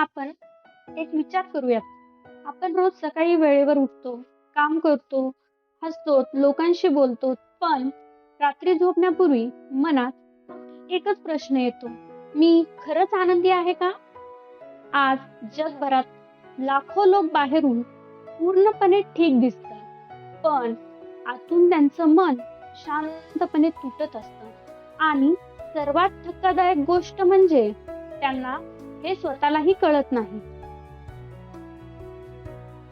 आपण एक विचार करूयात. आपण रोज सकाळी वेळेवर उठतो, काम करतो, हसतो, लोकांशी बोलतो, पण रात्री झोपण्यापूर्वी मनात एकच प्रश्न येतो. मी खरंच आनंदी आहे का? आज जगभरात लाखो लोक बाहेरून पूर्णपणे ठीक दिसतात, पण आतून त्यांचं मन शांतपणे तुटत असतं. आणि सर्वात धक्कादायक गोष्ट म्हणजे त्यांना हे स्वतःलाही कळत नाही.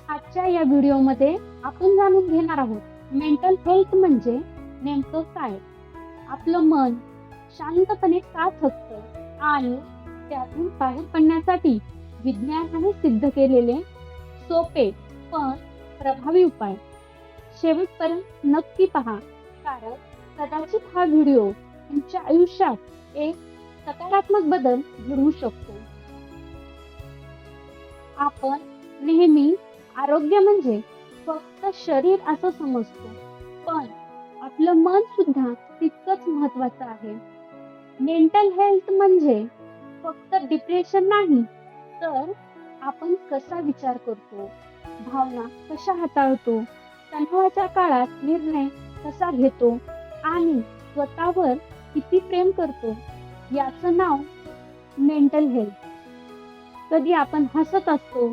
आजच्या या व्हिडिओमध्ये आपण जाणून घेणार आहोत मेंटल हेल्थ म्हणजे नेमकं काय, आपलं मन शांतपणे का थकतं आणि त्यातून बाहेर पडण्यासाठी विज्ञानाने सिद्ध केलेले सोपे पण प्रभावी उपाय. शेवटपर्यंत नक्की पहा, कारण कदाचित हा व्हिडिओ तुमच्या आयुष्यात एक सकारात्मक बदल घडवू शकतो. आपण नेहमी आरोग्य म्हणजे फक्त शरीर असं समजतो, पण आपलं मन सुद्धा तितकंच महत्वाचं आहे. मेंटल हेल्थ म्हणजे फक्त डिप्रेशन नाही, तर आपण कसा विचार करतो, भावना कशा हाताळतो, तणावाच्या काळात निर्णय कसा घेतो आणि स्वतःवर किती प्रेम करतो, याचं नाव मेंटल हेल्थ. कधी आपण हसत असतो,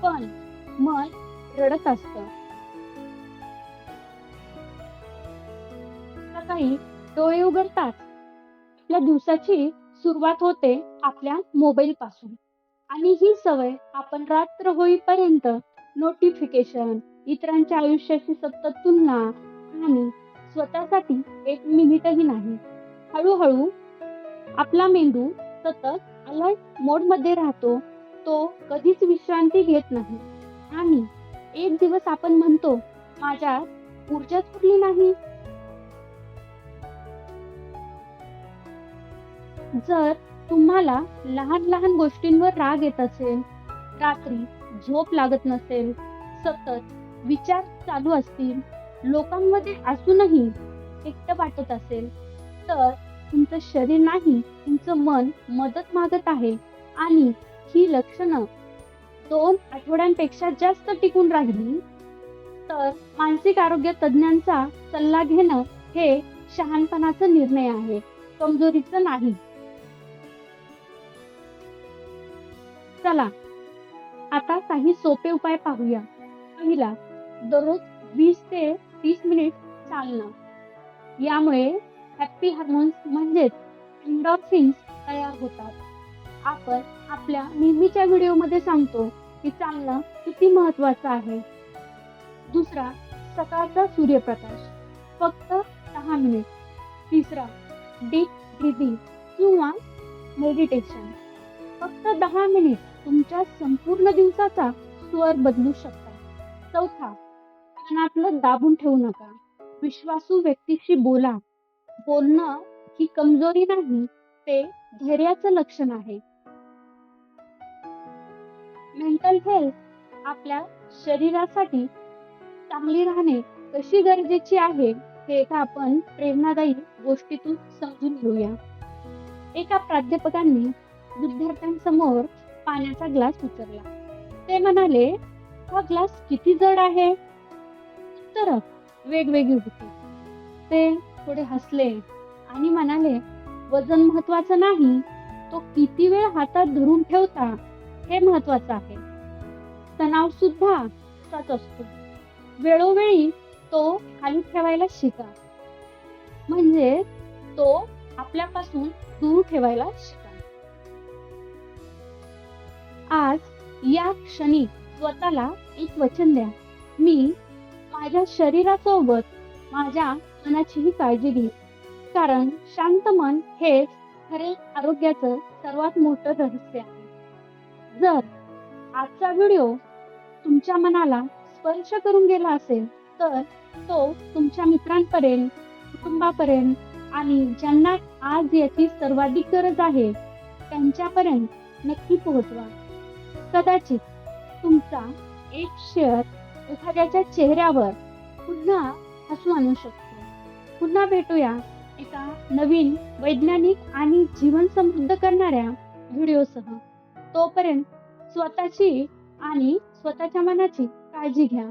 पण मन रडत असतं. सकाळी डोळे उघडताच आपल्या दिवसाची सुरुवात होते आपल्या मोबाईल पासून, आणि ही सवय आपण रात्र होईपर्यंत नोटिफिकेशन, इतरांच्या आयुष्याशी सतत तुलना आणि स्वतःसाठी एक मिनिटही नाही. हळूहळू आपला मेंदू सतत अलर्ट मोड मध्ये राहतो. तो कधीच विश्रांती घेत नाही आणि एक दिवस आपण म्हणतो, माझ्यात ऊर्जाच उरली नाही. जर तुम्हाला लहान लहान गोष्टींवर राग येत असेल, रात्री झोप लागत नसेल, सतत विचार चालू असतील, लोकांमध्ये असूनही एकटं वाटत असेल, तर तुमचं शरीर नाही, तुमचं मन मदत मागत आहे. आणि ही लक्षणं 2 आठवड्यांपेक्षा जास्त टिकून राहिली तर मानसिक आरोग्य तज्ञांचा सल्ला घेणं हे शहाणपणाचा निर्णय आहे, कमजोरीचं नाही. चला आता काही सोपे उपाय पाहूया. पहिला, दररोज 20 ते 30 मिनिट चालणं. यामुळे हॅपी हार्मोन्स म्हणजेच एंडॉर्फिन्स तयार होतात. आपण आपल्या नेहमीच्या व्हिडिओमध्ये सांगतो की चालणं किती महत्वाचं आहे. दुसरा, सकाळचा सूर्यप्रकाश, फक्त 10 मिनिट. तिसरा, डीप ब्रीदिंग किंवा मेडिटेशन, फक्त 10 मिनिट तुमच्या संपूर्ण दिवसाचा स्वर बदलू शकतात. चौथा, मनातलं दाबून ठेवू नका. विश्वासू व्यक्तीशी बोला. बोलणं ही कमजोरी नाही, ते धैर्याचं लक्षण आहे. मेंटल हेल्थ आपल्या शरीरासाठी चांगली राहणे कशी गरजेची आहे हे एका आपण प्रेरणादायी गोष्टीतून समजून घेऊया. एका प्राध्यापकांनी विद्यार्थ्यांसमोर पाण्याचा ग्लास उचलला. ते म्हणाले, हा ग्लास किती जड आहे? उत्तर वेगवेगळी होती. ते थोडे हसले आणि म्हणाले, वजन महत्वाचं नाही, तो किती वेळ हातात धरून ठेवता हे महत्वाचं आहे. तणाव सुद्धा तसाच असतो. वेळोवेळी तो खाली ठेवायला शिका, म्हणजे तो आपल्यापासून दूर ठेवायला शिका. आज या क्षणी स्वतःला एक वचन द्या, मी माझ्या शरीरासोबत माझ्या मनाचीही काळजी घेईन, कारण शांत मन हेच खरे आरोग्याचं सर्वात मोठं रहस्य आहे. जर आजचा व्हिडिओ तुमच्या मनाला स्पर्श करून गेला असेल, तर तो तुमच्या मित्रांपर्यंत, कुटुंबापर्यंत आणि ज्यांना आज याची सर्वाधिक गरज आहे त्यांच्यापर्यंत नक्की पोहोचवा. कदाचित तुमचा एक शेअर एखाद्याच्या चेहऱ्यावर पुन्हा हसू आणू शकतो. पुन्हा भेटूया एका नवीन वैज्ञानिक आणि जीवन समृद्ध करणाऱ्या व्हिडिओसह. तोपर्यंत स्वतःची आणि स्वतःच्या मनाची काळजी घ्या.